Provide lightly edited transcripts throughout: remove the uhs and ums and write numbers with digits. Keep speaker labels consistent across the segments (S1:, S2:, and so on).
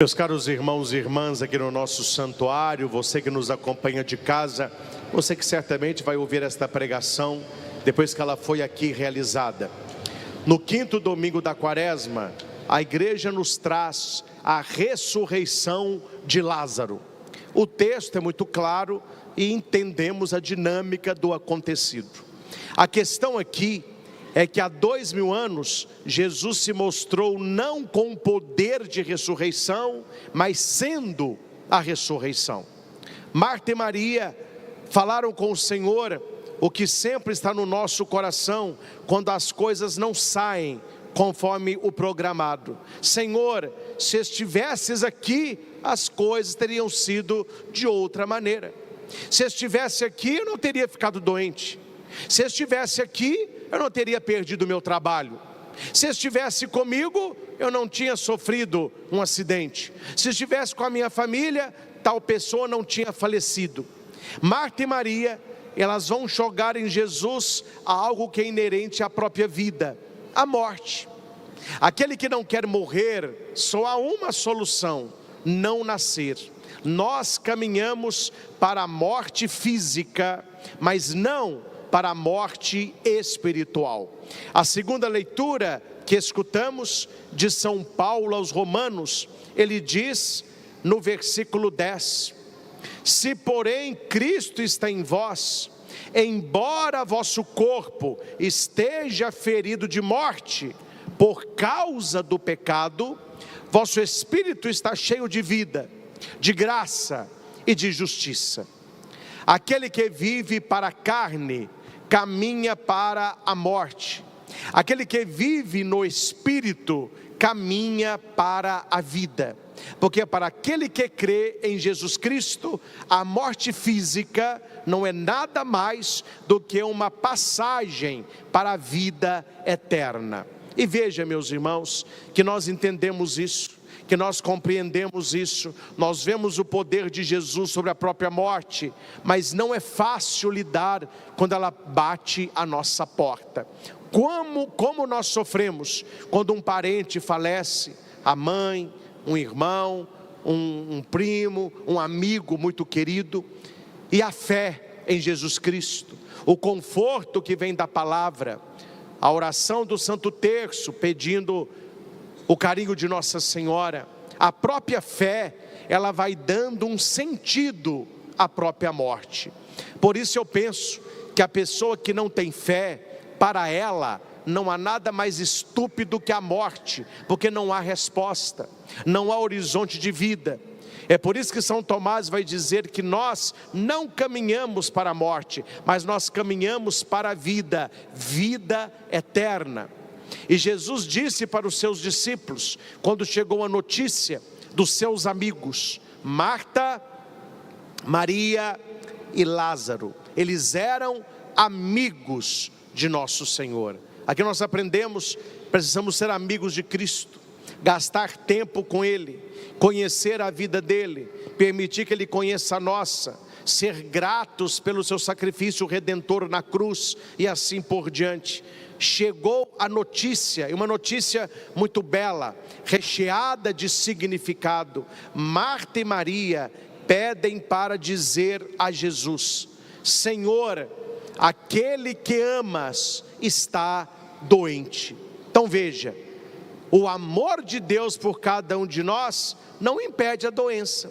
S1: Meus caros irmãos e irmãs aqui no nosso santuário, você que nos acompanha de casa, você que certamente vai ouvir esta pregação depois que ela foi aqui realizada. No quinto domingo da quaresma, a igreja nos traz a ressurreição de Lázaro. O texto é muito claro e entendemos a dinâmica do acontecido. A questão aqui é que há 2000 anos, Jesus se mostrou não com poder de ressurreição, mas sendo a ressurreição. Marta e Maria falaram com o Senhor o que sempre está no nosso coração, quando as coisas não saem conforme o programado. Senhor, se estivesses aqui, as coisas teriam sido de outra maneira. Se estivesse aqui, eu não teria ficado doente. Se estivesse aqui, eu não teria perdido o meu trabalho. Se estivesse comigo, eu não tinha sofrido um acidente. Se estivesse com a minha família, tal pessoa não tinha falecido. Marta e Maria, elas vão jogar em Jesus algo que é inerente à própria vida: a morte. Aquele que não quer morrer, só há uma solução: não nascer. Nós caminhamos para a morte física, mas não para a morte espiritual. A segunda leitura que escutamos de São Paulo aos Romanos, ele diz no versículo 10: se porém Cristo está em vós, embora vosso corpo esteja ferido de morte por causa do pecado, vosso espírito está cheio de vida, de graça e de justiça. Aquele que vive para a carne caminha para a morte. Aquele que vive no Espírito caminha para a vida. Porque para aquele que crê em Jesus Cristo, a morte física não é nada mais do que uma passagem para a vida eterna. E veja, meus irmãos, que nós entendemos isso, que nós compreendemos isso, nós vemos o poder de Jesus sobre a própria morte, mas não é fácil lidar quando ela bate à nossa porta. Como nós sofremos quando um parente falece, a mãe, um irmão, um primo, um amigo muito querido, e a fé em Jesus Cristo, o conforto que vem da palavra, a oração do Santo Terço pedindo o carinho de Nossa Senhora, a própria fé, ela vai dando um sentido à própria morte. Por isso eu penso que a pessoa que não tem fé, para ela não há nada mais estúpido que a morte, porque não há resposta, não há horizonte de vida. É por isso que São Tomás vai dizer que nós não caminhamos para a morte, mas nós caminhamos para a vida, vida eterna. E Jesus disse para os seus discípulos, quando chegou a notícia dos seus amigos, Marta, Maria e Lázaro, eles eram amigos de nosso Senhor. Aqui nós aprendemos, precisamos ser amigos de Cristo, gastar tempo com Ele, conhecer a vida dEle, permitir que Ele conheça a nossa, ser gratos pelo seu sacrifício redentor na cruz e assim por diante. Chegou a notícia, e uma notícia muito bela, recheada de significado. Marta e Maria pedem para dizer a Jesus: Senhor, aquele que amas está doente. Então veja, o amor de Deus por cada um de nós não impede a doença,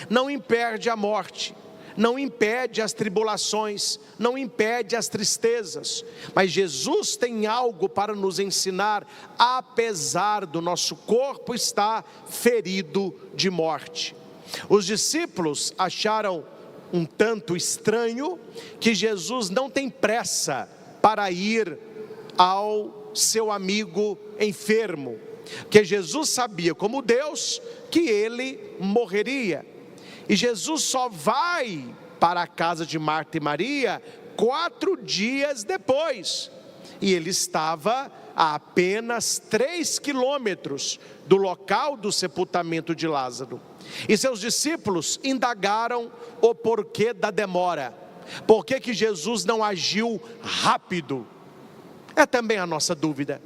S1: não impede a morte, não impede as tribulações, não impede as tristezas, mas Jesus tem algo para nos ensinar, apesar do nosso corpo estar ferido de morte. Os discípulos acharam um tanto estranho que Jesus não tem pressa para ir ao seu amigo enfermo, que Jesus sabia como Deus que ele morreria. E Jesus só vai para a casa de Marta e Maria 4 dias depois. E ele estava a apenas 3 quilômetros do local do sepultamento de Lázaro. E seus discípulos indagaram o porquê da demora. Por que Jesus não agiu rápido? É também a nossa dúvida.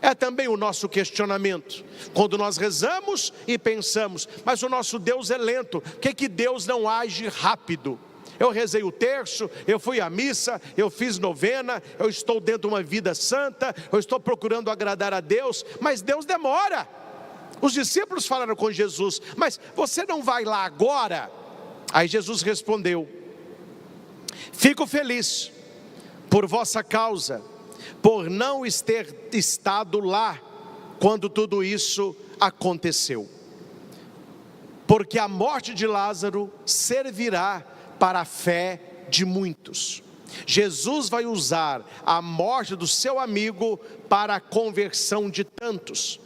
S1: É também o nosso questionamento, quando nós rezamos e pensamos, mas o nosso Deus é lento, por que Deus não age rápido? Eu rezei o terço, eu fui à missa, eu fiz novena, eu estou dentro de uma vida santa, eu estou procurando agradar a Deus, mas Deus demora. Os discípulos falaram com Jesus, mas você não vai lá agora? Aí Jesus respondeu: fico feliz por vossa causa, por não ter estado lá quando tudo isso aconteceu, porque a morte de Lázaro servirá para a fé de muitos. Jesus vai usar a morte do seu amigo para a conversão de tantos.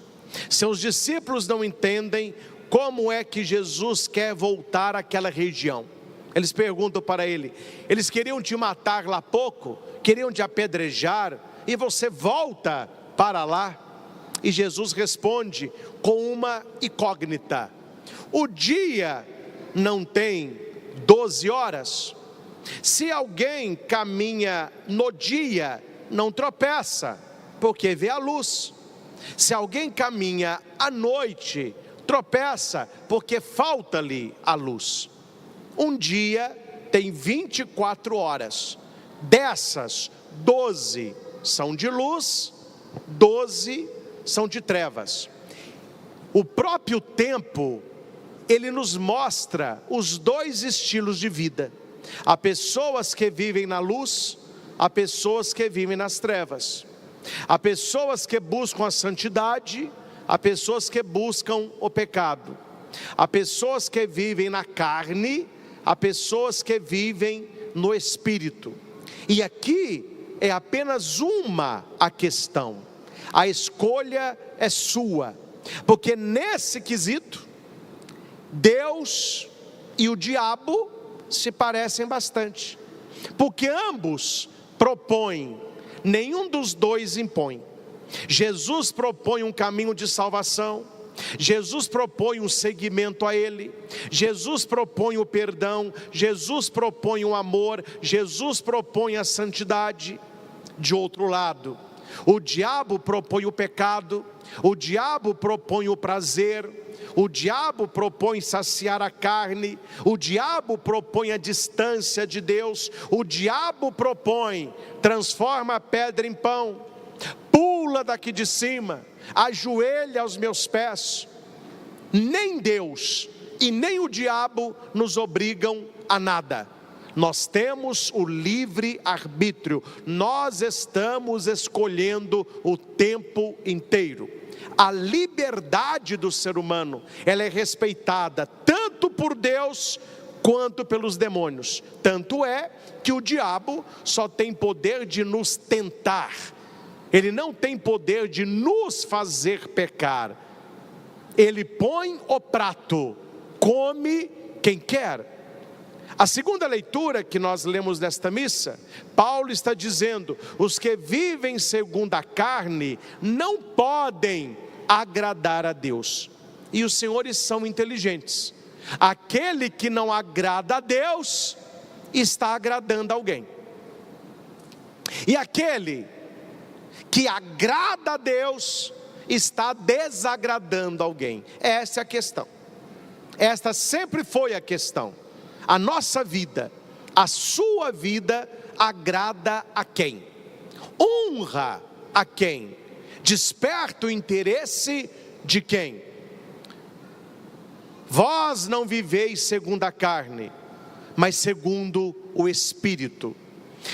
S1: Seus discípulos não entendem como é que Jesus quer voltar àquela região. Eles perguntam para ele: eles queriam te matar lá há pouco, queriam te apedrejar, e você volta para lá? E Jesus responde com uma incógnita: o dia não tem 12 horas? Se alguém caminha no dia, não tropeça, porque vê a luz. Se alguém caminha à noite, tropeça, porque falta-lhe a luz. Um dia tem 24 horas, dessas 12 são de luz, 12 são de trevas. O próprio tempo, ele nos mostra os dois estilos de vida. Há pessoas que vivem na luz, há pessoas que vivem nas trevas. Há pessoas que buscam a santidade, há pessoas que buscam o pecado. Há pessoas que vivem na carne, há pessoas que vivem no espírito. E aqui é apenas uma a questão. A escolha é sua, porque nesse quesito, Deus e o diabo se parecem bastante, porque ambos propõem, nenhum dos dois impõe. Jesus propõe um caminho de salvação, Jesus propõe um seguimento a Ele, Jesus propõe o perdão, Jesus propõe o amor, Jesus propõe a santidade. De outro lado, o diabo propõe o pecado, o diabo propõe o prazer, o diabo propõe saciar a carne, o diabo propõe a distância de Deus, o diabo propõe, transforma a pedra em pão, pula daqui de cima, ajoelha aos meus pés. Nem Deus e nem o diabo nos obrigam a nada. Nós temos o livre arbítrio, nós estamos escolhendo o tempo inteiro. A liberdade do ser humano, ela é respeitada tanto por Deus quanto pelos demônios. Tanto é que o diabo só tem poder de nos tentar, ele não tem poder de nos fazer pecar. Ele põe o prato, come quem quer. A segunda leitura que nós lemos nesta missa, Paulo está dizendo: os que vivem segundo a carne não podem agradar a Deus. E os senhores são inteligentes. Aquele que não agrada a Deus está agradando alguém. E aquele que agrada a Deus está desagradando alguém. Essa é a questão. Esta sempre foi a questão. A nossa vida, a sua vida agrada a quem? Honra a quem? Desperta o interesse de quem? Vós não viveis segundo a carne, mas segundo o Espírito.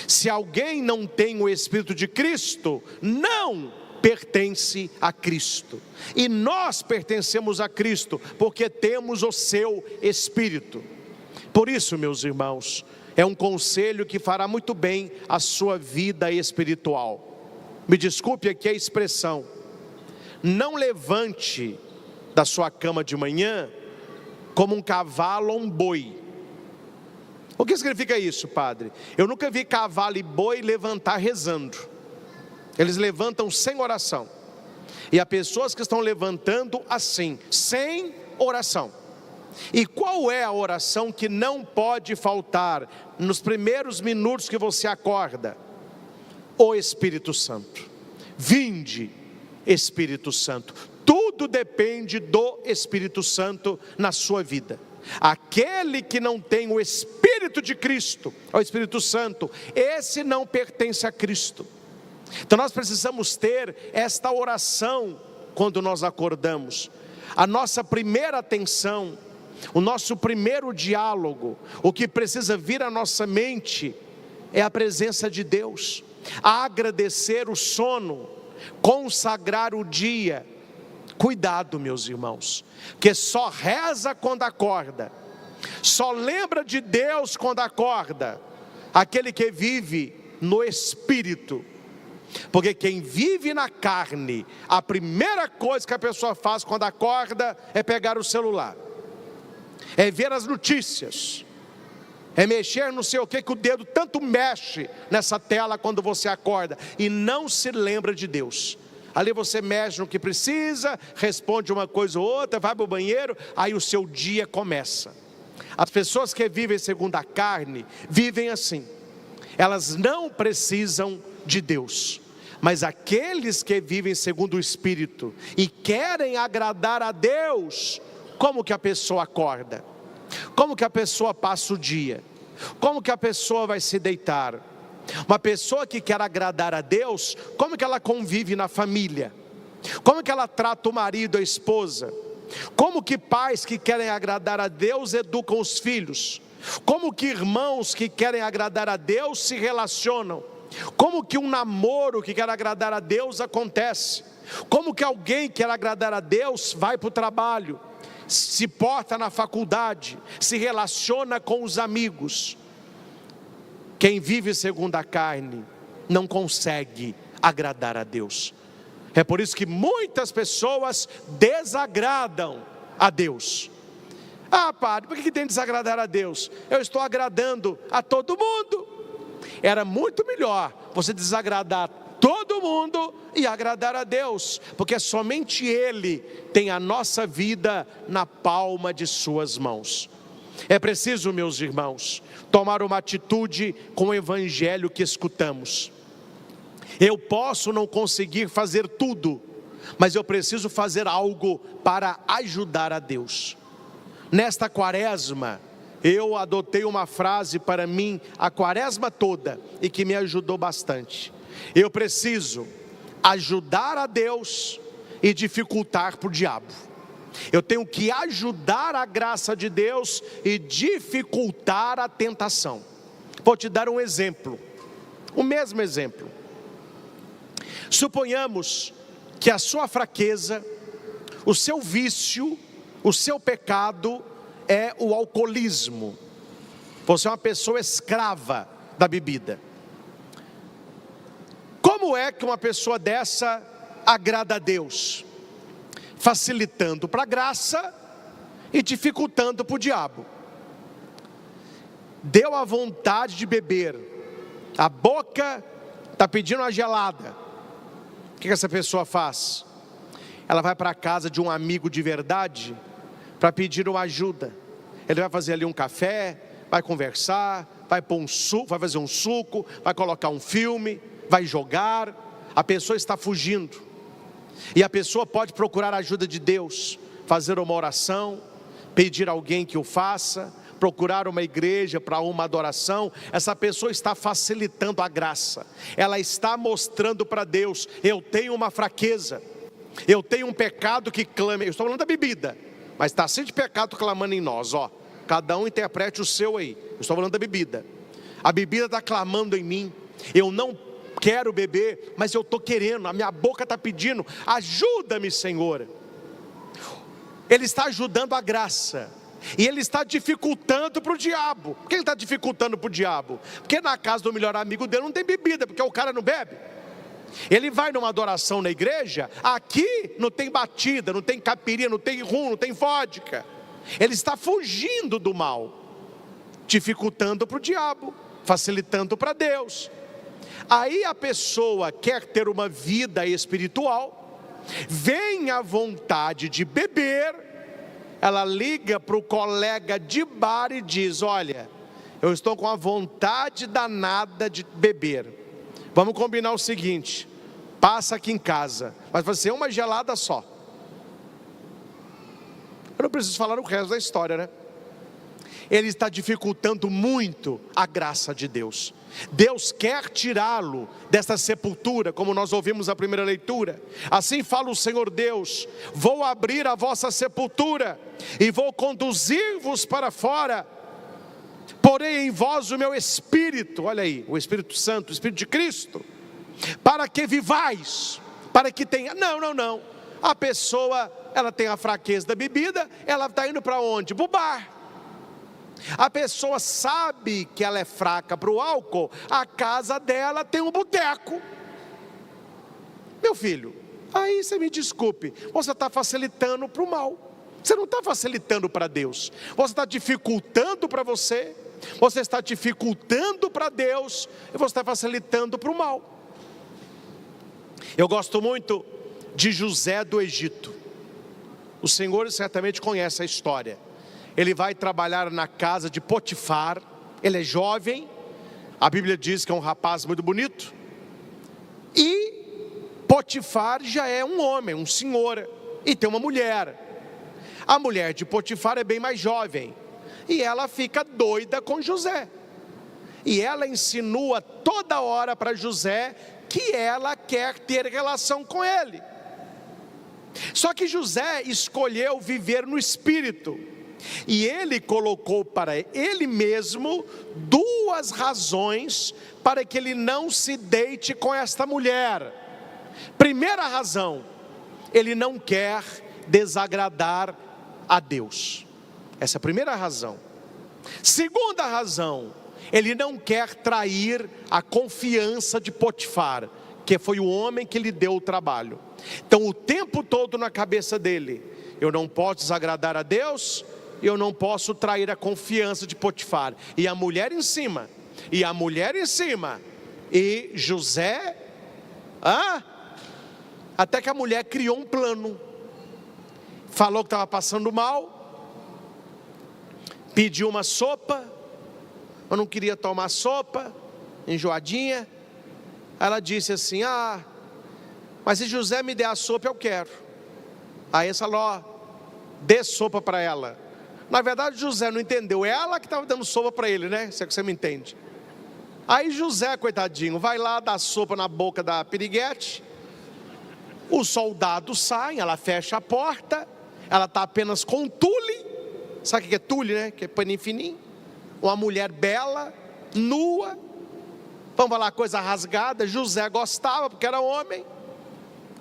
S1: Se alguém não tem o Espírito de Cristo, não pertence a Cristo. E nós pertencemos a Cristo, porque temos o seu Espírito. Por isso, meus irmãos, é um conselho que fará muito bem a sua vida espiritual. Me desculpe aqui a expressão: não levante da sua cama de manhã como um cavalo ou um boi. O que significa isso, padre? Eu nunca vi cavalo e boi levantar rezando. Eles levantam sem oração. E há pessoas que estão levantando assim, sem oração. E qual é a oração que não pode faltar nos primeiros minutos que você acorda? O Espírito Santo. Vinde, Espírito Santo. Tudo depende do Espírito Santo na sua vida. Aquele que não tem o Espírito de Cristo, o Espírito Santo, esse não pertence a Cristo. Então nós precisamos ter esta oração quando nós acordamos. A nossa primeira atenção, o nosso primeiro diálogo, o que precisa vir à nossa mente é a presença de Deus. Agradecer o sono, consagrar o dia. Cuidado, meus irmãos, que só reza quando acorda, só lembra de Deus quando acorda aquele que vive no Espírito. Porque quem vive na carne, a primeira coisa que a pessoa faz quando acorda é pegar o celular, é ver as notícias, é mexer não sei o que o dedo tanto mexe nessa tela quando você acorda e não se lembra de Deus. Ali você mexe no que precisa, responde uma coisa ou outra, vai para o banheiro, aí o seu dia começa. As pessoas que vivem segundo a carne, vivem assim. Elas não precisam de Deus. Mas aqueles que vivem segundo o Espírito e querem agradar a Deus, como que a pessoa acorda? Como que a pessoa passa o dia? Como que a pessoa vai se deitar? Uma pessoa que quer agradar a Deus, como que ela convive na família? Como que ela trata o marido, a esposa? Como que pais que querem agradar a Deus educam os filhos? Como que irmãos que querem agradar a Deus se relacionam? Como que um namoro que quer agradar a Deus acontece? Como que alguém que quer agradar a Deus vai para o trabalho, se porta na faculdade, se relaciona com os amigos? Quem vive segundo a carne não consegue agradar a Deus. É por isso que muitas pessoas desagradam a Deus. Ah, padre, por que tem que desagradar a Deus? Eu estou agradando a todo mundo. Era muito melhor você desagradar todo mundo e agradar a Deus, porque somente Ele tem a nossa vida na palma de suas mãos. É preciso, meus irmãos, tomar uma atitude com o evangelho que escutamos. Eu posso não conseguir fazer tudo, mas eu preciso fazer algo para ajudar a Deus. Nesta quaresma, eu adotei uma frase para mim a quaresma toda e que me ajudou bastante. Eu preciso ajudar a Deus e dificultar para o diabo. Eu tenho que ajudar a graça de Deus e dificultar a tentação. Vou te dar um exemplo, o mesmo exemplo. Suponhamos que a sua fraqueza, o seu vício, o seu pecado é o alcoolismo. Você é uma pessoa escrava da bebida. Como é que uma pessoa dessa agrada a Deus? Facilitando para a graça e dificultando para o diabo. Deu a vontade de beber, a boca está pedindo uma gelada. O que essa pessoa faz? Ela vai para a casa de um amigo de verdade para pedir uma ajuda. Ele vai fazer ali um café, vai conversar, vai pôr um suco, vai fazer um suco, vai colocar um filme, vai jogar. A pessoa está fugindo. E a pessoa pode procurar a ajuda de Deus, fazer uma oração, pedir a alguém que o faça, procurar uma igreja para uma adoração. Essa pessoa está facilitando a graça. Ela está mostrando para Deus: eu tenho uma fraqueza, eu tenho um pecado que clama. Eu estou falando da bebida, mas está assim de pecado clamando em nós, ó. Cada um interprete o seu aí. Eu estou falando da bebida. A bebida está clamando em mim. Eu não quero beber, mas eu estou querendo, a minha boca está pedindo: ajuda-me, Senhor. Ele está ajudando a graça, e ele está dificultando para o diabo. Por que ele está dificultando para o diabo? Porque na casa do melhor amigo dele não tem bebida, porque o cara não bebe. Ele vai numa adoração na igreja, aqui não tem batida, não tem caipirinha, não tem rum, não tem vodka. Ele está fugindo do mal, dificultando para o diabo, facilitando para Deus. Aí a pessoa quer ter uma vida espiritual, vem a vontade de beber, ela liga para o colega de bar e diz: olha, eu estou com a vontade danada de beber. Vamos combinar o seguinte: passa aqui em casa, mas vai ser uma gelada só. Eu não preciso falar o resto da história, né? Ele está dificultando muito a graça de Deus. Deus quer tirá-lo dessa sepultura, como nós ouvimos na primeira leitura. Assim fala o Senhor Deus: vou abrir a vossa sepultura e vou conduzir-vos para fora. Porém em vós o meu Espírito, olha aí, o Espírito Santo, o Espírito de Cristo, para que vivais, para que tenha, não, a pessoa, ela tem a fraqueza da bebida, ela está indo para onde? Para o bar. A pessoa sabe que ela é fraca para o álcool, a casa dela tem um boteco. Meu filho, aí você me desculpe, você está facilitando para o mal, você não está facilitando para Deus, você está dificultando para você, você está dificultando para Deus, e você está facilitando para o mal. Eu gosto muito de José do Egito. O Senhor certamente conhece a história. Ele vai trabalhar na casa de Potifar. Ele é jovem, a Bíblia diz que é um rapaz muito bonito. E Potifar já é um homem, um senhor, e tem uma mulher. A mulher de Potifar é bem mais jovem, e ela fica doida com José. E ela insinua toda hora para José que ela quer ter relação com ele. Só que José escolheu viver no espírito, e ele colocou para ele mesmo duas razões para que ele não se deite com esta mulher. Primeira razão, ele não quer desagradar a Deus. Essa é a primeira razão. Segunda razão, ele não quer trair a confiança de Potifar, que foi o homem que lhe deu o trabalho. Então o tempo todo na cabeça dele: eu não posso desagradar a Deus, eu não posso trair a confiança de Potifar. E a mulher em cima, e a mulher em cima, e José, até que a mulher criou um plano, falou que estava passando mal, pediu uma sopa, eu não queria tomar sopa, enjoadinha. Ela disse assim: mas se José me der a sopa eu quero. Aí ele falou: dê sopa para ela. Na verdade José não entendeu, ela que estava dando sopa para ele, né? Se é que você me entende. Aí José, coitadinho, vai lá dar sopa na boca da piriguete. Os soldados saem, ela fecha a porta, ela está apenas com tule. Sabe o que é tule, né? Que é paninho fininho. Uma mulher bela, nua, vamos falar coisa rasgada. José gostava porque era homem.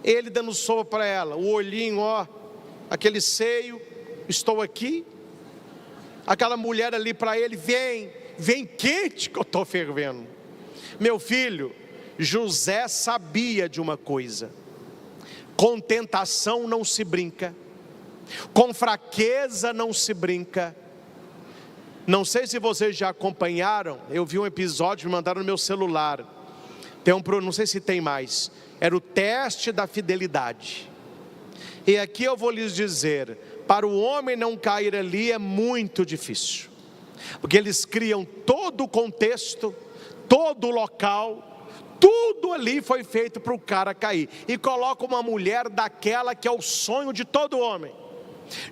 S1: Ele dando sopa para ela, o olhinho, aquele seio, estou aqui. Aquela mulher ali para ele: vem quente que eu estou fervendo. Meu filho, José sabia de uma coisa: com tentação não se brinca, com fraqueza não se brinca. Não sei se vocês já acompanharam, eu vi um episódio, me mandaram no meu celular. Não sei se tem mais, era o teste da fidelidade. E aqui eu vou lhes dizer, para o homem não cair ali é muito difícil, porque eles criam todo o contexto, todo o local, tudo ali foi feito para o cara cair, e coloca uma mulher daquela que é o sonho de todo homem.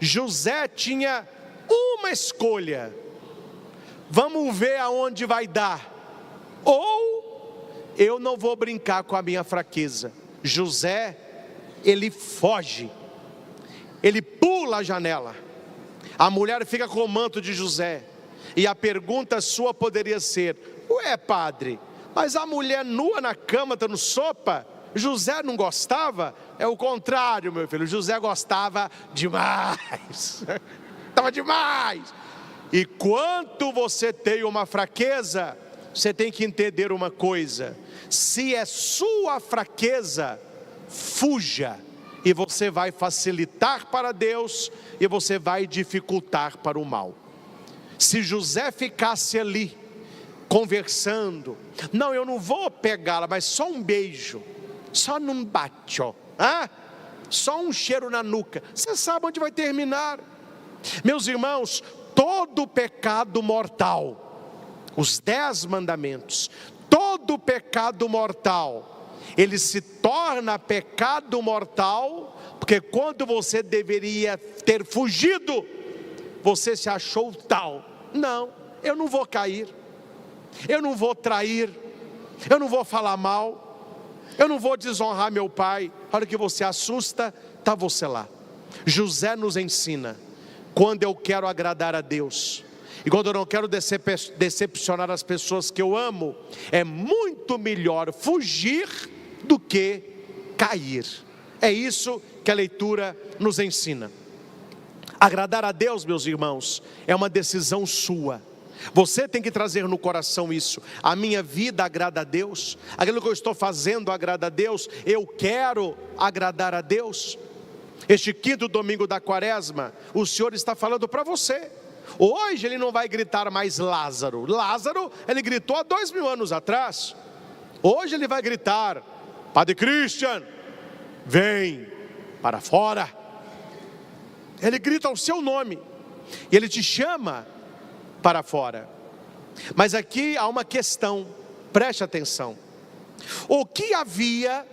S1: José tinha uma escolha: vamos ver aonde vai dar, ou eu não vou brincar com a minha fraqueza. José, ele foge, ele pula a janela. A mulher fica com o manto de José, e a pergunta sua poderia ser: ué padre, mas a mulher nua na cama dando sopa, José não gostava? É o contrário, meu filho, José gostava demais, estava demais. E quando você tem uma fraqueza, você tem que entender uma coisa: se é sua fraqueza, fuja, e você vai facilitar para Deus, e você vai dificultar para o mal. Se José ficasse ali, conversando: não, eu não vou pegá-la, mas só um beijo, só num bate, só um cheiro na nuca, você sabe onde vai terminar. Meus irmãos, todo pecado mortal, os 10 mandamentos, todo pecado mortal ele se torna pecado mortal, porque quando você deveria ter fugido, você se achou tal. Não, eu não vou cair, eu não vou trair, eu não vou falar mal, eu não vou desonrar meu pai. A hora que você assusta, está você lá. José nos ensina, quando eu quero agradar a Deus, e quando eu não quero decepcionar as pessoas que eu amo, é muito melhor fugir do que cair. É isso que a leitura nos ensina. Agradar a Deus, meus irmãos, é uma decisão sua. Você tem que trazer no coração isso. A minha vida agrada a Deus, aquilo que eu estou fazendo agrada a Deus, eu quero agradar a Deus. Este quinto domingo da quaresma, o Senhor está falando para você. Hoje ele não vai gritar mais Lázaro. Lázaro, ele gritou há 2000 anos atrás. Hoje ele vai gritar: Padre Christian, vem para fora. Ele grita o seu nome, e ele te chama para fora. Mas aqui há uma questão, preste atenção. O que havia,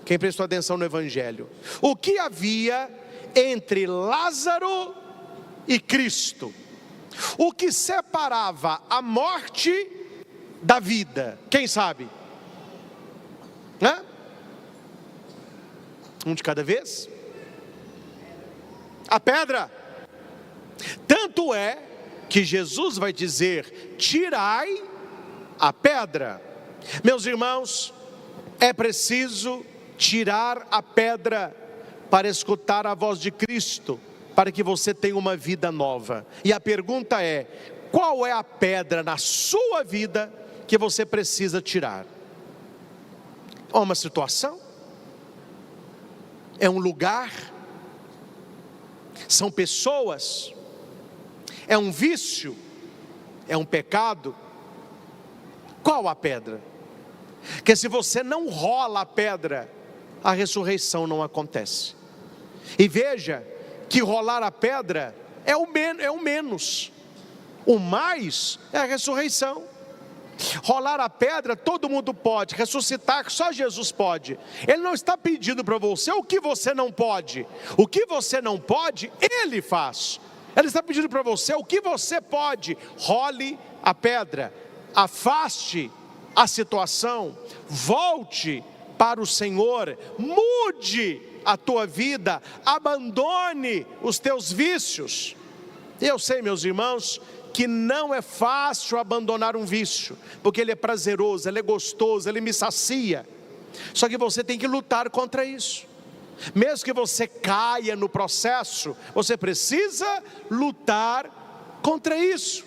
S1: quem prestou atenção no Evangelho, o que havia entre Lázaro e Cristo? O que separava a morte da vida? Quem sabe? Um de cada vez? A pedra. Tanto é que Jesus vai dizer: tirai a pedra. Meus irmãos, é preciso tirar a pedra para escutar a voz de Cristo, para que você tenha uma vida nova. E a pergunta é: qual é a pedra na sua vida que você precisa tirar? É uma situação? É um lugar? São pessoas? É um vício? É um pecado? Qual a pedra? Porque se você não rola a pedra, a ressurreição não acontece. E veja que rolar a pedra é o menos. O mais é a ressurreição. Rolar a pedra todo mundo pode, ressuscitar só Jesus pode. Ele não está pedindo para você o que você não pode. O que você não pode, Ele faz. Ele está pedindo para você o que você pode. Role a pedra, afaste a situação, volte para o Senhor, mude a tua vida, abandone os teus vícios. Eu sei, meus irmãos, que não é fácil abandonar um vício, porque ele é prazeroso, ele é gostoso, ele me sacia. Só que você tem que lutar contra isso. Mesmo que você caia no processo, você precisa lutar contra isso.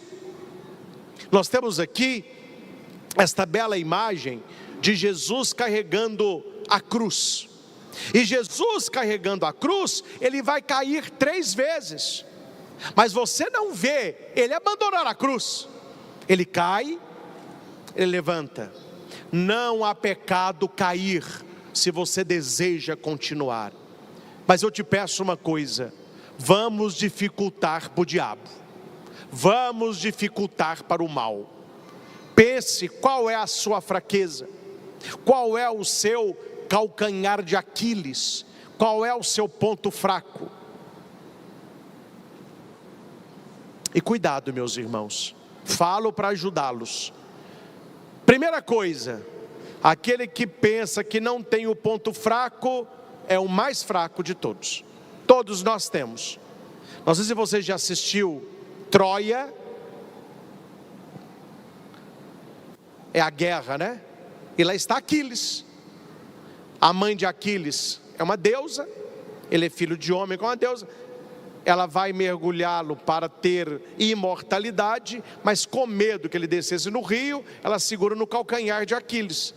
S1: Nós temos aqui esta bela imagem de Jesus carregando a cruz. E Jesus carregando a cruz, ele vai cair 3 vezes. Mas você não vê ele abandonar a cruz. Ele cai, ele levanta. Não há pecado cair, se você deseja continuar. Mas eu te peço uma coisa: vamos dificultar para o diabo, vamos dificultar para o mal. Pense qual é a sua fraqueza, qual é o seu calcanhar de Aquiles, qual é o seu ponto fraco. E cuidado, meus irmãos, falo para ajudá-los. Primeira coisa, aquele que pensa que não tem o ponto fraco é o mais fraco de todos. Todos nós temos. Não sei se você já assistiu Troia. É a guerra, né? E lá está Aquiles. A mãe de Aquiles é uma deusa. Ele é filho de homem com uma deusa. Ela vai mergulhá-lo para ter imortalidade, mas com medo que ele descesse no rio, ela segura no calcanhar de Aquiles.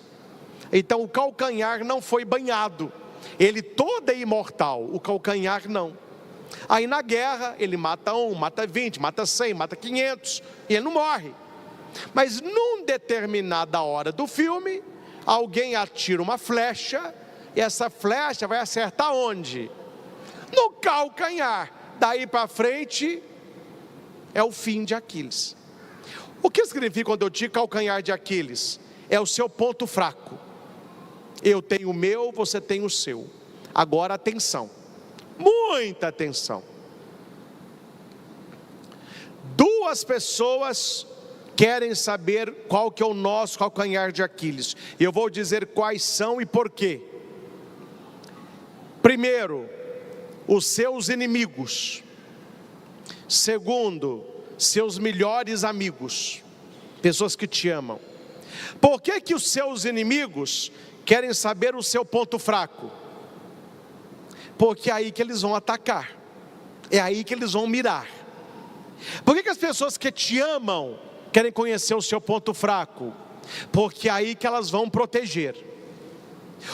S1: Então o calcanhar não foi banhado. Ele todo é imortal, o calcanhar não. Aí na guerra ele mata 1, mata 20, mata 100, mata 500, e ele não morre. Mas num determinada hora do filme, alguém atira uma flecha, e essa flecha vai acertar onde? No calcanhar. Daí para frente é o fim de Aquiles. O que significa quando eu digo calcanhar de Aquiles? É o seu ponto fraco. Eu tenho o meu, você tem o seu. Agora atenção, muita atenção. Duas pessoas querem saber qual que é o nosso calcanhar de Aquiles. E eu vou dizer quais são e por quê. Primeiro, os seus inimigos. Segundo, seus melhores amigos, pessoas que te amam. Por que que os seus inimigos querem saber o seu ponto fraco? Porque é aí que eles vão atacar, é aí que eles vão mirar. Por que que as pessoas que te amam querem conhecer o seu ponto fraco? Porque é aí que elas vão proteger.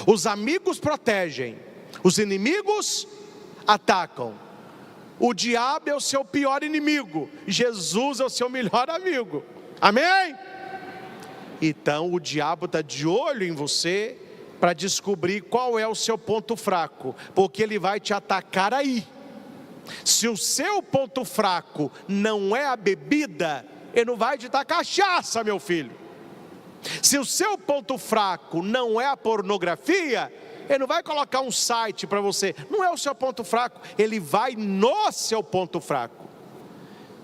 S1: Os amigos protegem, os inimigos atacam. O diabo é o seu pior inimigo, Jesus é o seu melhor amigo. Amém? Então o diabo está de olho em você para descobrir qual é o seu ponto fraco, porque ele vai te atacar aí. Se o seu ponto fraco não é a bebida, ele não vai te dar cachaça, meu filho. Se o seu ponto fraco não é a pornografia, ele não vai colocar um site para você, não é o seu ponto fraco, ele vai no seu ponto fraco.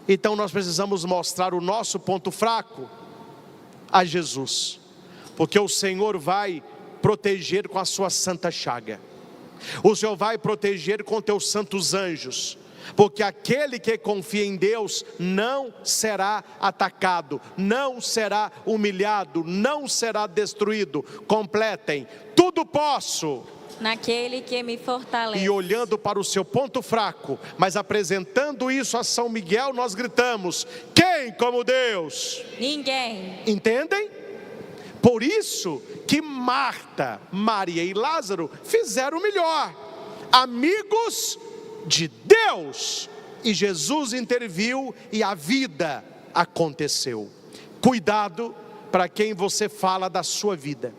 S1: Então nós precisamos mostrar o nosso ponto fraco a Jesus, porque o Senhor vai proteger com a sua santa chaga, o Senhor vai proteger com teus santos anjos, porque aquele que confia em Deus não será atacado, não será humilhado, não será destruído. Completem: tudo posso
S2: naquele que me fortalece.
S1: E olhando para o seu ponto fraco, mas apresentando isso a São Miguel, nós gritamos: quem como Deus?
S2: Ninguém.
S1: Entendem? Por isso que Marta, Maria e Lázaro fizeram o melhor, amigos de Deus, e Jesus interviu e a vida aconteceu. Cuidado para quem você fala da sua vida,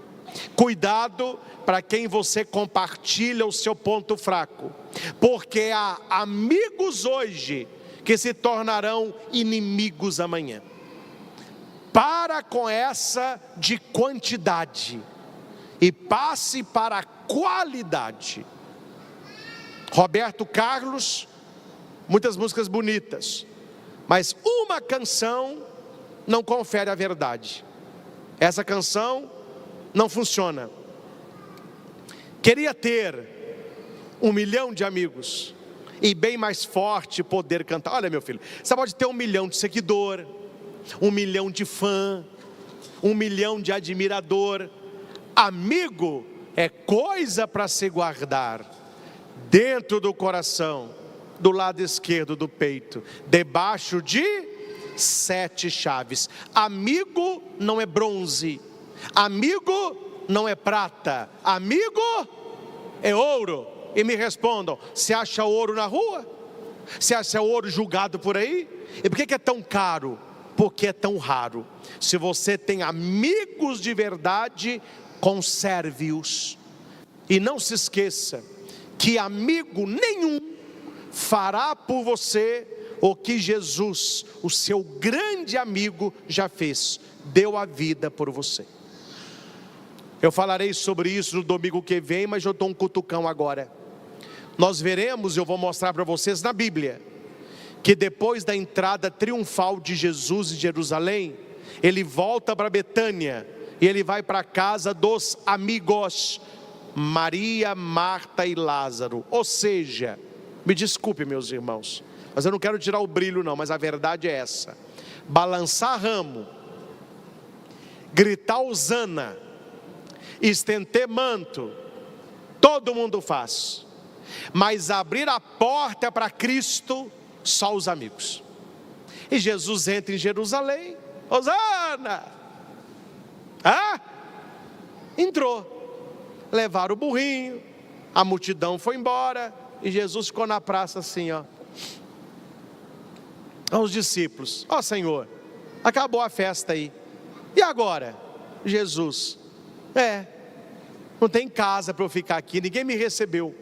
S1: cuidado para quem você compartilha o seu ponto fraco, porque há amigos hoje que se tornarão inimigos amanhã. Para com essa de quantidade e passe para a qualidade. Roberto Carlos, muitas músicas bonitas, mas uma canção não confere a verdade. Essa canção não funciona. Queria ter 1 milhão de amigos e bem mais forte poder cantar. Olha, meu filho, você pode ter 1 milhão de seguidor, 1 milhão de fã, 1 milhão de admirador. Amigo é coisa para se guardar dentro do coração, do lado esquerdo do peito, debaixo de 7 chaves. Amigo não é bronze, amigo não é prata, amigo é ouro. E me respondam: você acha ouro na rua? Você acha ouro julgado por aí? E por que é tão caro? Porque é tão raro. Se você tem amigos de verdade, conserve-os. E não se esqueça que amigo nenhum fará por você o que Jesus, o seu grande amigo, já fez: deu a vida por você. Eu falarei sobre isso no domingo que vem, mas eu dou um cutucão agora. Nós veremos, eu vou mostrar para vocês na Bíblia, que depois da entrada triunfal de Jesus em Jerusalém, ele volta para Betânia, e ele vai para a casa dos amigos, Maria, Marta e Lázaro. Ou seja, me desculpe, meus irmãos, mas eu não quero tirar o brilho não, mas a verdade é essa: balançar ramo, gritar hosana, estender manto, todo mundo faz, mas abrir a porta para Cristo, só os amigos. E Jesus entra em Jerusalém, hosana, entrou, levaram o burrinho, a multidão foi embora, e Jesus ficou na praça assim, aos discípulos: ó Senhor, acabou a festa aí, e agora? Jesus: não tem casa para eu ficar aqui, ninguém me recebeu,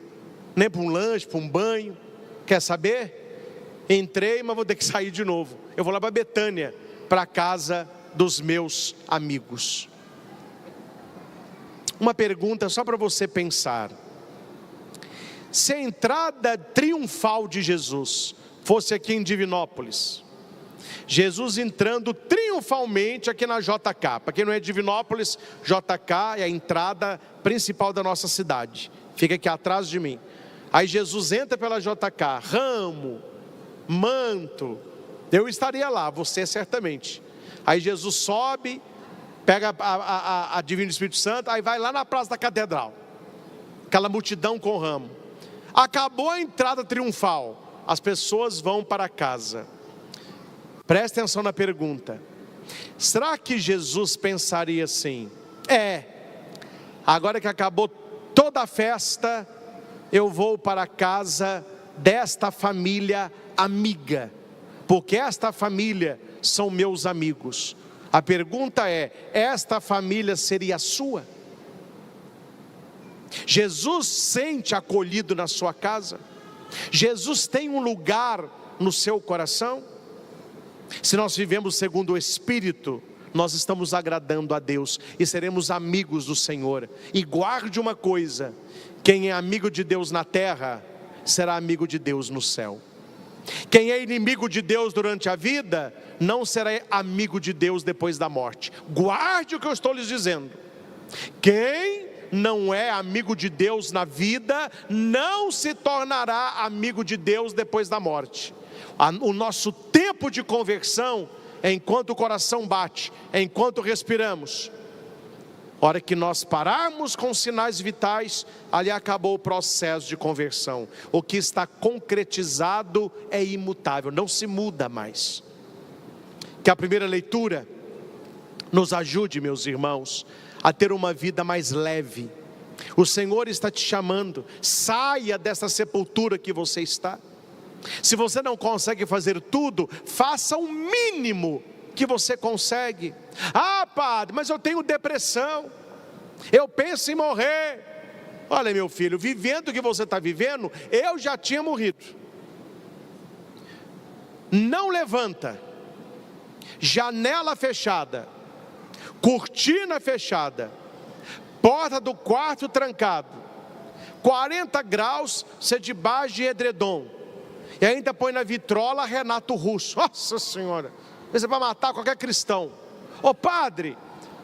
S1: nem para um lanche, para um banho. Quer saber? Entrei, mas vou ter que sair de novo. Eu vou lá para Betânia, para a casa dos meus amigos. uma pergunta só para você pensar. Se a entrada triunfal de Jesus fosse aqui em Divinópolis, Jesus entrando triunfalmente aqui na JK. Para quem não é de Divinópolis, JK é a entrada principal da nossa cidade, fica aqui atrás de mim. Aí Jesus entra pela JK, ramo, manto, eu estaria lá, você certamente. Aí Jesus sobe, pega a Divino Espírito Santo, aí vai lá na Praça da Catedral, aquela multidão com ramo. Acabou a entrada triunfal, as pessoas vão para casa. Presta atenção na pergunta. Será que Jesus pensaria assim: agora que acabou toda a festa, eu vou para a casa desta família amiga, porque esta família são meus amigos. A pergunta é: esta família seria a sua? Jesus sente acolhido na sua casa? Jesus tem um lugar no seu coração? Se nós vivemos segundo o Espírito, nós estamos agradando a Deus e seremos amigos do Senhor. E guarde uma coisa: quem é amigo de Deus na terra, será amigo de Deus no céu. Quem é inimigo de Deus durante a vida, não será amigo de Deus depois da morte. Guarde o que eu estou lhes dizendo. Quem não é amigo de Deus na vida, não se tornará amigo de Deus depois da morte. O nosso tempo de conversão é enquanto o coração bate, é enquanto respiramos. Hora que nós pararmos com os sinais vitais, ali acabou o processo de conversão. O que está concretizado é imutável, não se muda mais. Que a primeira leitura nos ajude, meus irmãos, a ter uma vida mais leve. O Senhor está te chamando, saia dessa sepultura que você está. Se você não consegue fazer tudo, faça o mínimo que você consegue. Ah, padre, mas eu tenho depressão, eu penso em morrer. Olha, meu filho, vivendo o que você está vivendo, eu já tinha morrido. Não levanta, janela fechada, cortina fechada, porta do quarto trancado, 40 graus, você debaixo de edredom, e ainda põe na vitrola Renato Russo. Nossa Senhora, você vai matar qualquer cristão. Ô padre,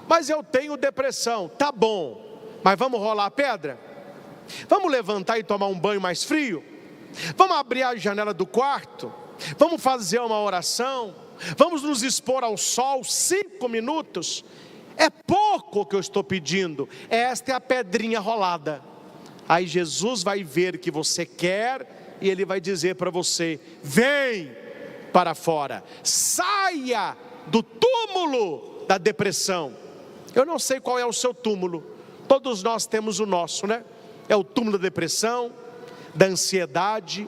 S1: mas eu tenho depressão. Tá bom, mas vamos rolar a pedra? Vamos levantar e tomar um banho mais frio? Vamos abrir a janela do quarto? Vamos fazer uma oração? Vamos nos expor ao sol 5 minutos? É pouco o que eu estou pedindo. Esta é a pedrinha rolada. Aí Jesus vai ver que você quer e Ele vai dizer para você: vem para fora, saia do túmulo da depressão. Eu não sei qual é o seu túmulo, todos nós temos o nosso, né? É o túmulo da depressão, da ansiedade,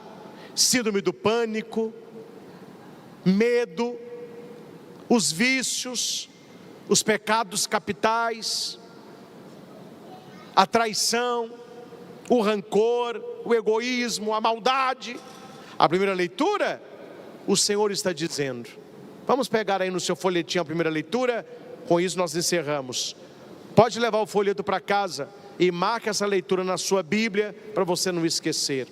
S1: síndrome do pânico, medo, os vícios, os pecados capitais, a traição, o rancor, o egoísmo, a maldade. A primeira leitura, o Senhor está dizendo. Vamos pegar aí no seu folhetinho a primeira leitura. Com isso nós encerramos. Pode levar o folheto para casa e marca essa leitura na sua Bíblia, para você não esquecer.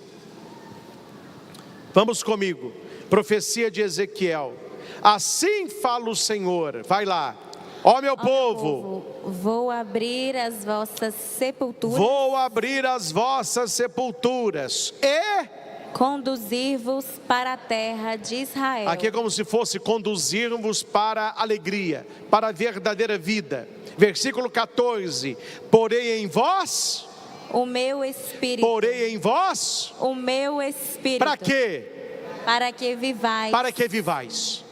S1: Vamos comigo, profecia de Ezequiel. Assim fala o Senhor, vai lá. Ó meu povo,
S2: vou abrir as vossas sepulturas.
S1: Vou abrir as vossas sepulturas e
S2: conduzir-vos para a terra de Israel.
S1: Aqui é como se fosse conduzir-vos para a alegria, para a verdadeira vida. Versículo 14: porém em vós
S2: o meu espírito.
S1: Porém em vós
S2: o meu espírito.
S1: Para quê?
S2: Para que vivais.
S1: Para que vivais.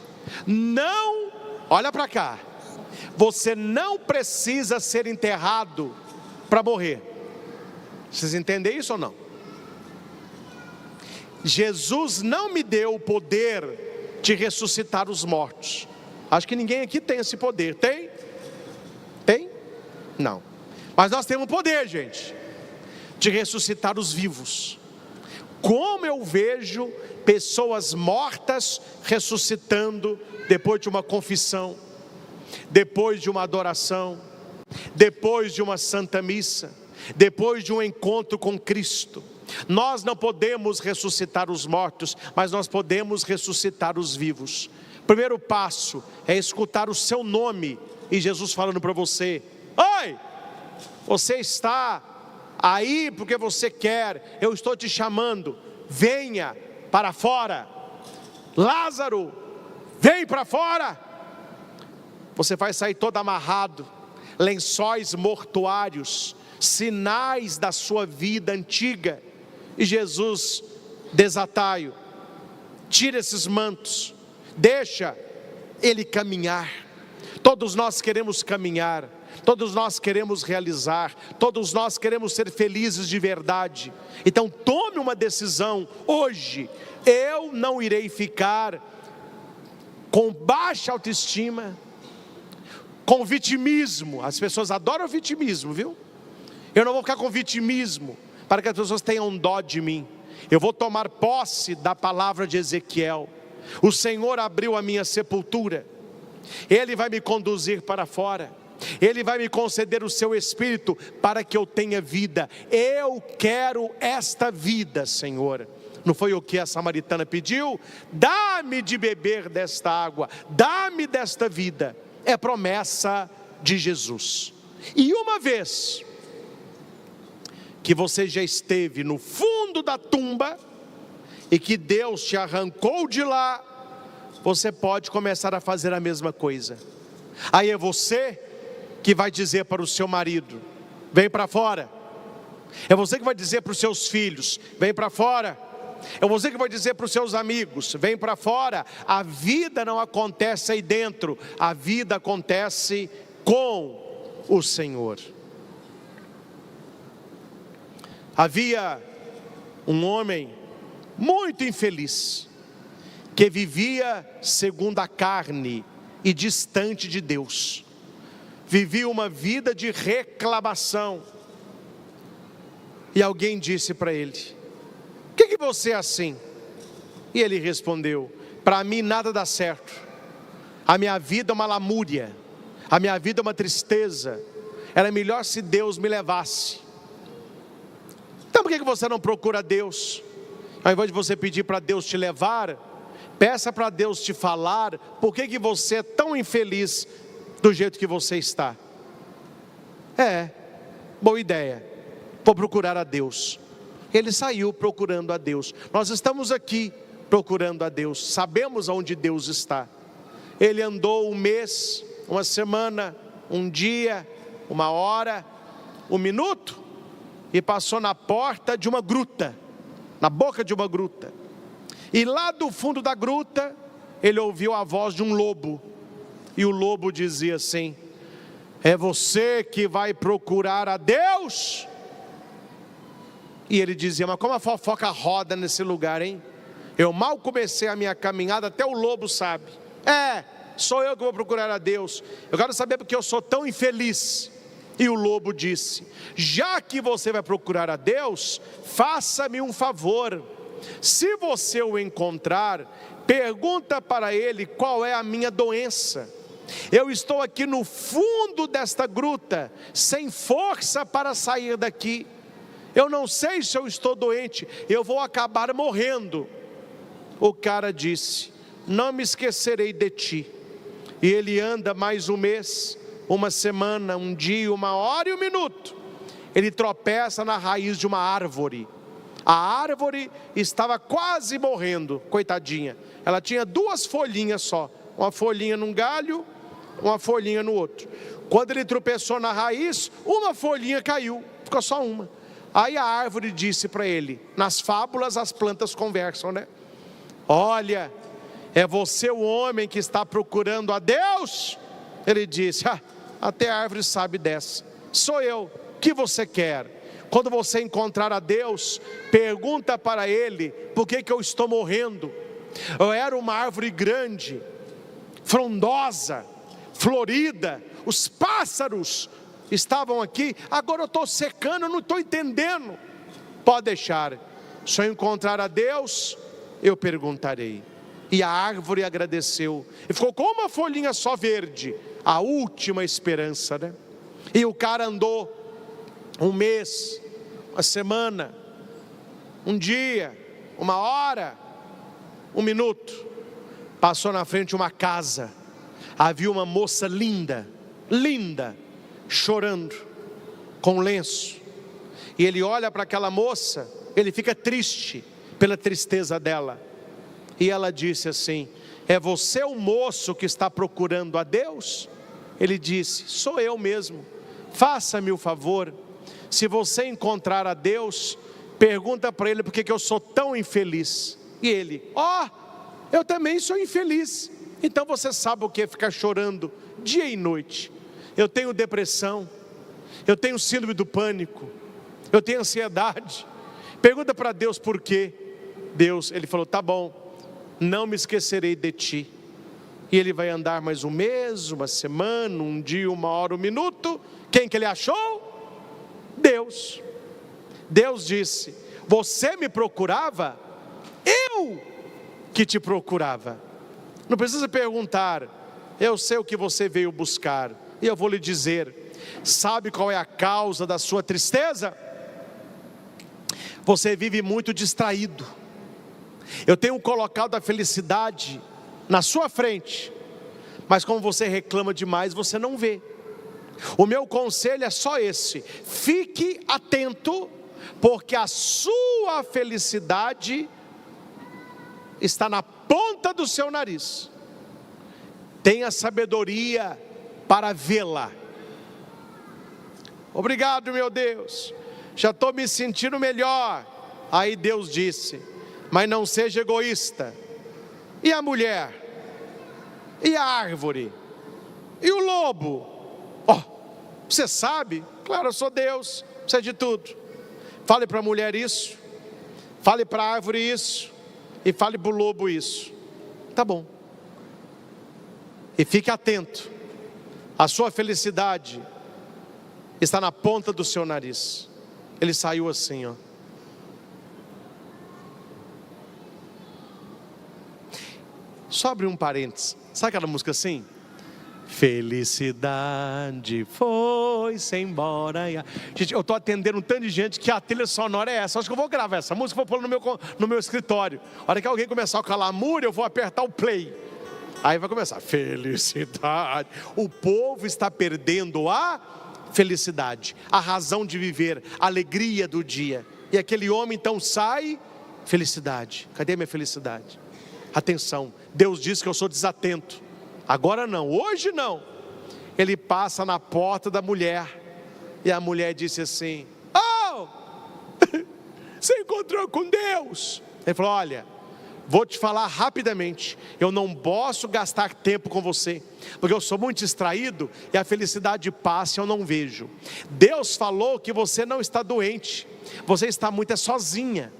S1: Não, olha para cá. Você não precisa ser enterrado para morrer. Vocês entendem isso ou não? Jesus não me deu o poder de ressuscitar os mortos. Acho que ninguém aqui tem esse poder. Tem? Tem? Não. Mas nós temos o poder, gente, de ressuscitar os vivos. Como eu vejo pessoas mortas ressuscitando depois de uma confissão, depois de uma adoração, depois de uma santa missa, depois de um encontro com Cristo. Nós não podemos ressuscitar os mortos, mas nós podemos ressuscitar os vivos. Primeiro passo é escutar o seu nome e Jesus falando para você: oi, você está aí porque você quer, eu estou te chamando, venha para fora. Lázaro, vem para fora. Você vai sair todo amarrado, lençóis mortuários, sinais da sua vida antiga. E Jesus, desatai-o, tira esses mantos, deixa ele caminhar. Todos nós queremos caminhar, todos nós queremos realizar, todos nós queremos ser felizes de verdade. Então tome uma decisão hoje: eu não irei ficar com baixa autoestima, com vitimismo. As pessoas adoram vitimismo, viu? Eu não vou ficar com vitimismo, para que as pessoas tenham dó de mim. Eu vou tomar posse da palavra de Ezequiel. O Senhor abriu a minha sepultura, Ele vai me conduzir para fora, Ele vai me conceder o seu Espírito para que eu tenha vida. Eu quero esta vida, Senhor. Não foi o que a samaritana pediu? Dá-me de beber desta água, dá-me desta vida. É promessa de Jesus. E uma vez que você já esteve no fundo da tumba e que Deus te arrancou de lá, você pode começar a fazer a mesma coisa. Aí é você que vai dizer para o seu marido: vem para fora. É você que vai dizer para os seus filhos: vem para fora. É você que vai dizer para os seus amigos: vem para fora. A vida não acontece aí dentro, a vida acontece com o Senhor. Havia um homem muito infeliz, que vivia segundo a carne e distante de Deus. Vivia uma vida de reclamação. E alguém disse para ele: por que você é assim? E ele respondeu: para mim nada dá certo. A minha vida é uma lamúria, a minha vida é uma tristeza. Era melhor se Deus me levasse. Então por que você não procura Deus? Ao invés de você pedir para Deus te levar, peça para Deus te falar por que você é tão infeliz do jeito que você está. Boa ideia, vou procurar a Deus. Ele saiu procurando a Deus. Nós estamos aqui procurando a Deus, sabemos onde Deus está. Ele andou um mês, uma semana, um dia, uma hora, um minuto, e passou na porta de uma gruta, na boca de uma gruta. E lá do fundo da gruta, ele ouviu a voz de um lobo. E o lobo dizia assim: é você que vai procurar a Deus? E ele dizia: mas como a fofoca roda nesse lugar, hein? Eu mal comecei a minha caminhada, até o lobo sabe. Sou eu que vou procurar a Deus. Eu quero saber porque eu sou tão infeliz. E o lobo disse: já que você vai procurar a Deus, faça-me um favor. Se você o encontrar, pergunta para ele qual é a minha doença. Eu estou aqui no fundo desta gruta, sem força para sair daqui. Eu não sei se eu estou doente, eu vou acabar morrendo. O cara disse: não me esquecerei de ti. E ele anda mais um mês, uma semana, um dia, uma hora e um minuto. Ele tropeça na raiz de uma árvore. A árvore estava quase morrendo, coitadinha. Ela tinha 2 folhinhas só, uma folhinha num galho, uma folhinha no outro. Quando ele tropeçou na raiz, uma folhinha caiu, ficou só uma. Aí a árvore disse para ele: nas fábulas as plantas conversam, né? Olha, é você o homem que está procurando a Deus? Ele disse: até a árvore sabe dessa. Sou eu, o que você quer? Quando você encontrar a Deus, pergunta para Ele: por que eu estou morrendo? Eu era uma árvore grande, frondosa, florida, os pássaros estavam aqui, agora eu estou secando, eu não estou entendendo. Pode deixar, se eu encontrar a Deus, eu perguntarei. E a árvore agradeceu, e ficou com uma folhinha só verde, a última esperança, né? E o cara andou um mês, uma semana, um dia, uma hora, um minuto. Passou na frente de uma casa. Havia uma moça linda, linda, chorando, com um lenço. E ele olha para aquela moça, ele fica triste pela tristeza dela. E ela disse assim: é você o moço que está procurando a Deus? Ele disse: sou eu mesmo. Faça-me o favor, se você encontrar a Deus, pergunta para ele por que eu sou tão infeliz. E ele: eu também sou infeliz. Então você sabe o que é ficar chorando dia e noite. Eu tenho depressão, eu tenho síndrome do pânico, eu tenho ansiedade. Pergunta para Deus por quê. Deus, ele falou: tá bom, não me esquecerei de ti. E ele vai andar mais um mês, uma semana, um dia, uma hora, um minuto. Quem que ele achou? Deus. Deus disse: você me procurava, eu que te procurava. Não precisa perguntar, eu sei o que você veio buscar. E eu vou lhe dizer, sabe qual é a causa da sua tristeza? Você vive muito distraído. Eu tenho colocado a felicidade na sua frente, mas como você reclama demais, você não vê. O meu conselho é só esse: fique atento, porque a sua felicidade está na ponta do seu nariz. Tenha sabedoria para vê-la. Obrigado, meu Deus, já estou me sentindo melhor. Aí Deus disse: mas não seja egoísta. E a mulher? E a árvore? E o lobo? Você sabe? Claro, eu sou Deus, sei de tudo. Fale para a mulher isso, fale para a árvore isso, e fale para o lobo isso. Tá bom. E fique atento, a sua felicidade está na ponta do seu nariz. Ele saiu assim, Só abrir um parênteses. Sabe aquela música assim? Felicidade foi-se embora. Gente, eu estou atendendo um tanto de gente que a trilha sonora é essa. Acho que eu vou gravar essa música e vou pôr no meu escritório. A hora que alguém começar com a lamúria, eu vou apertar o play. Aí vai começar: felicidade. O povo está perdendo a felicidade, a razão de viver, a alegria do dia. E aquele homem então sai: felicidade, cadê minha felicidade? Atenção, Deus disse que eu sou desatento. Agora não, hoje não. Ele passa na porta da mulher, e a mulher disse assim: você encontrou com Deus? Ele falou: olha, vou te falar rapidamente, eu não posso gastar tempo com você, porque eu sou muito distraído, e a felicidade passa e eu não vejo. Deus falou que você não está doente, você está muito sozinha.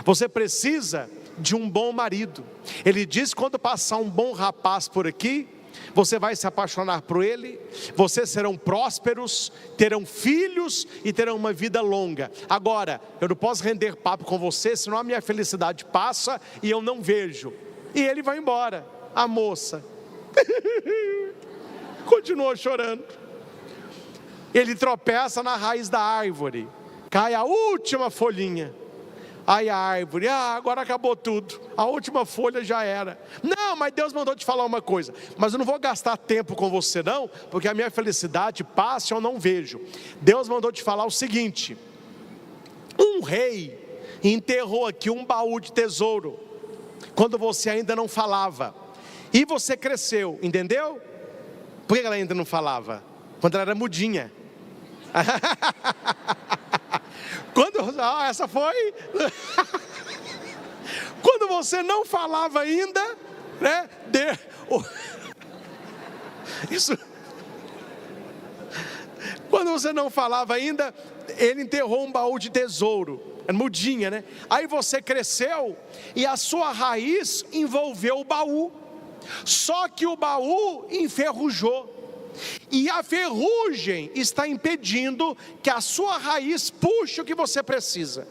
S1: Você precisa de um bom marido. Ele diz: quando passar um bom rapaz por aqui, você vai se apaixonar por ele, vocês serão prósperos, terão filhos e terão uma vida longa. Agora, eu não posso render papo com você, senão a minha felicidade passa e eu não vejo. E ele vai embora. A moça continuou chorando. Ele tropeça na raiz da árvore, cai a última folhinha. Aí a árvore: agora acabou tudo, a última folha já era. Não, mas Deus mandou te falar uma coisa, mas eu não vou gastar tempo com você não, porque a minha felicidade passa e eu não vejo. Deus mandou te falar o seguinte: um rei enterrou aqui um baú de tesouro, quando você ainda não falava, e você cresceu, entendeu? Por que ela ainda não falava? Quando ela era mudinha. Essa foi. Quando você não falava ainda, né? Isso. Quando você não falava ainda, ele enterrou um baú de tesouro, mudinha, né? Aí você cresceu e a sua raiz envolveu o baú. Só que o baú enferrujou. E a ferrugem está impedindo que a sua raiz puxe o que você precisa.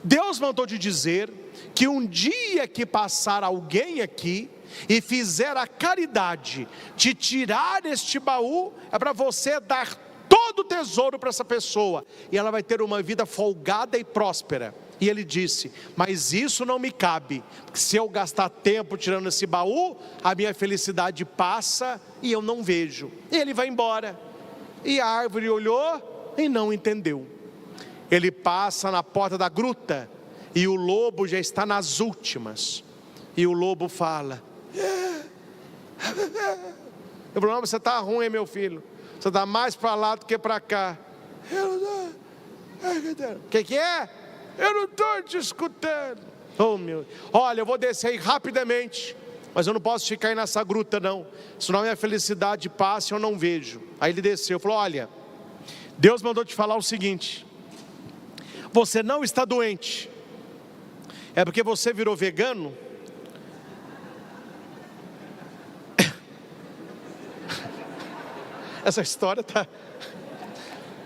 S1: Deus mandou te dizer que um dia que passar alguém aqui e fizer a caridade de tirar este baú, é para você dar todo o tesouro para essa pessoa, e ela vai ter uma vida folgada e próspera. E ele disse: mas isso não me cabe, porque se eu gastar tempo tirando esse baú, a minha felicidade passa e eu não vejo. E ele vai embora. E a árvore olhou e não entendeu. Ele passa na porta da gruta, e o lobo já está nas últimas. E o lobo fala: eu falo: não, você está ruim, meu filho, você está mais para lá do que para cá. O que é? Eu não estou te escutando. Oh, meu, olha, eu vou descer aí rapidamente, mas eu não posso ficar aí nessa gruta não, senão a minha felicidade passa e eu não vejo. Aí ele desceu, falou: olha, Deus mandou te falar o seguinte: você não está doente, é porque você virou vegano. Essa história tá...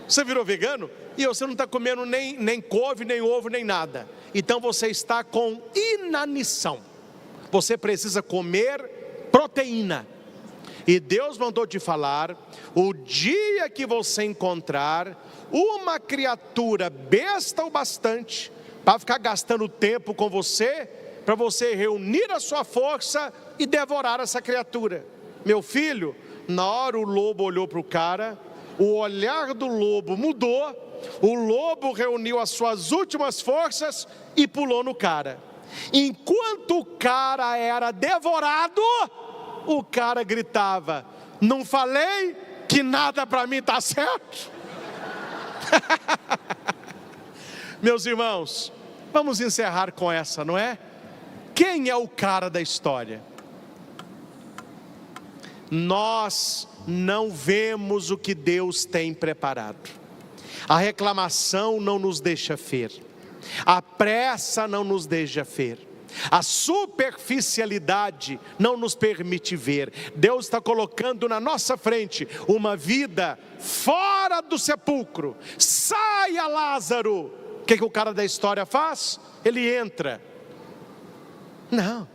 S1: Você virou vegano e você não está comendo nem couve, nem ovo, nem nada. Então você está com inanição. Você precisa comer proteína. E Deus mandou te falar: o dia que você encontrar uma criatura besta o bastante para ficar gastando tempo com você, para você reunir a sua força e devorar essa criatura. Meu filho, na hora o lobo olhou para o cara, o olhar do lobo mudou, o lobo reuniu as suas últimas forças e pulou no cara. Enquanto o cara era devorado, o cara gritava: não falei que nada para mim está certo? Meus irmãos, vamos encerrar com essa, não é? Quem é o cara da história? Nós não vemos o que Deus tem preparado. A reclamação não nos deixa ver, a pressa não nos deixa ver, a superficialidade não nos permite ver. Deus está colocando na nossa frente uma vida fora do sepulcro. Saia, Lázaro! O que o cara da história faz? Ele entra. Não,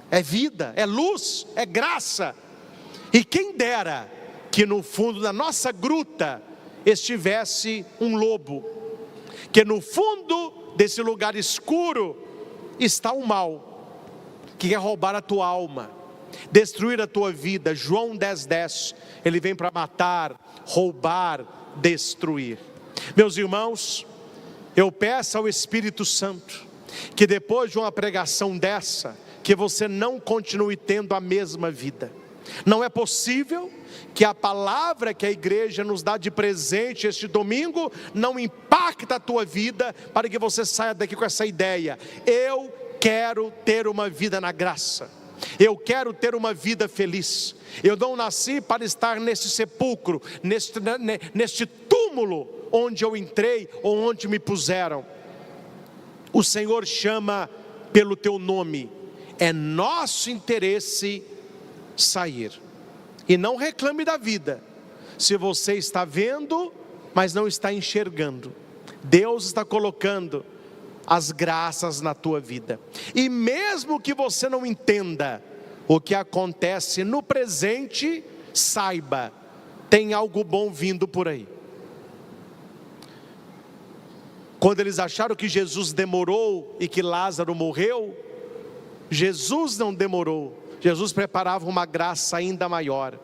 S1: é vida, é luz, é graça. E quem dera que no fundo da nossa gruta estivesse um lobo, que no fundo desse lugar escuro está o mal, que quer roubar a tua alma, destruir a tua vida. João 10:10, ele vem para matar, roubar, destruir. Meus irmãos, eu peço ao Espírito Santo que depois de uma pregação dessa, que você não continue tendo a mesma vida. Não é possível que a palavra que a igreja nos dá de presente este domingo não impacte a tua vida, para que você saia daqui com essa ideia: eu quero ter uma vida na graça, eu quero ter uma vida feliz. Eu não nasci para estar nesse sepulcro, neste túmulo onde eu entrei ou onde me puseram. O Senhor chama pelo teu nome. É nosso interesse sair. E não reclame da vida, se você está vendo, mas não está enxergando. Deus está colocando as graças na tua vida. E mesmo que você não entenda o que acontece no presente, saiba, tem algo bom vindo por aí. Quando eles acharam que Jesus demorou e que Lázaro morreu, Jesus não demorou. Jesus preparava uma graça ainda maior.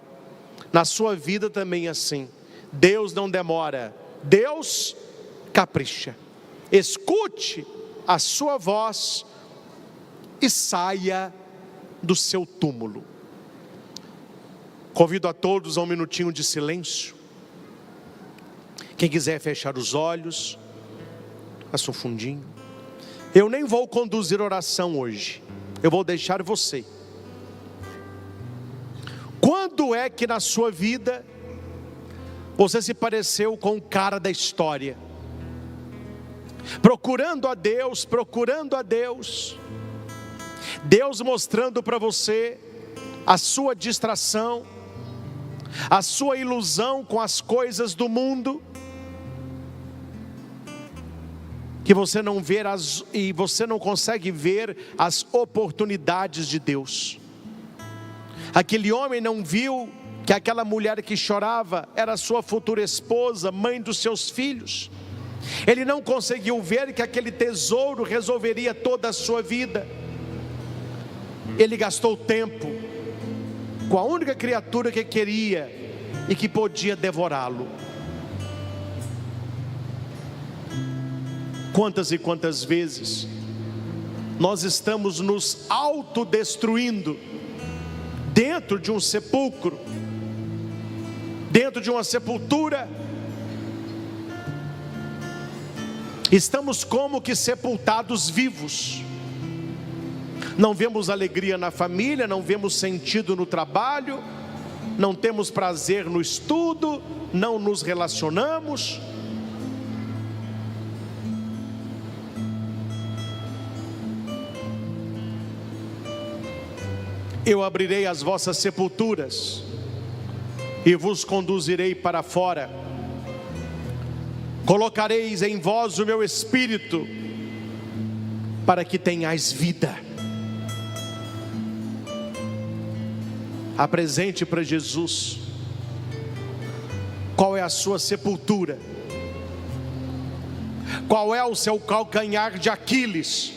S1: Na sua vida também é assim. Deus não demora, Deus capricha. Escute a sua voz e saia do seu túmulo. Convido a todos a um minutinho de silêncio. Quem quiser fechar os olhos, faça um fundinho. Eu nem vou conduzir oração hoje, eu vou deixar você. Quando é que na sua vida você se pareceu com o cara da história? Procurando a Deus, Deus mostrando para você a sua distração, a sua ilusão com as coisas do mundo, que você não vê e você não consegue ver as oportunidades de Deus. Aquele homem não viu que aquela mulher que chorava era sua futura esposa, mãe dos seus filhos. Ele não conseguiu ver que aquele tesouro resolveria toda a sua vida. Ele gastou tempo com a única criatura que queria e que podia devorá-lo. Quantas e quantas vezes nós estamos nos autodestruindo dentro de um sepulcro, dentro de uma sepultura. Estamos como que sepultados vivos. Não vemos alegria na família, não vemos sentido no trabalho, não temos prazer no estudo, não nos relacionamos. Eu abrirei as vossas sepulturas e vos conduzirei para fora. Colocareis em vós o meu espírito, para que tenhais vida. Apresente para Jesus qual é a sua sepultura, qual é o seu calcanhar de Aquiles.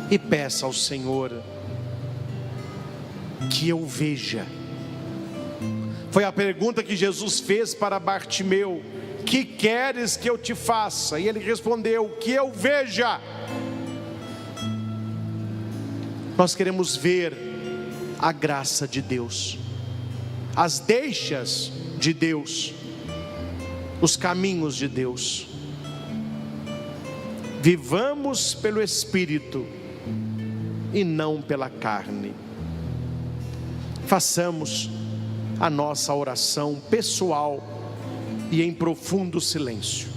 S1: E peça ao Senhor que eu veja. Foi a pergunta que Jesus fez para Bartimeu: que queres que eu te faça? E ele respondeu: que eu veja. Nós queremos ver a graça de Deus, as deixas de Deus, os caminhos de Deus. Vivamos pelo Espírito e não pela carne. Façamos a nossa oração pessoal e em profundo silêncio.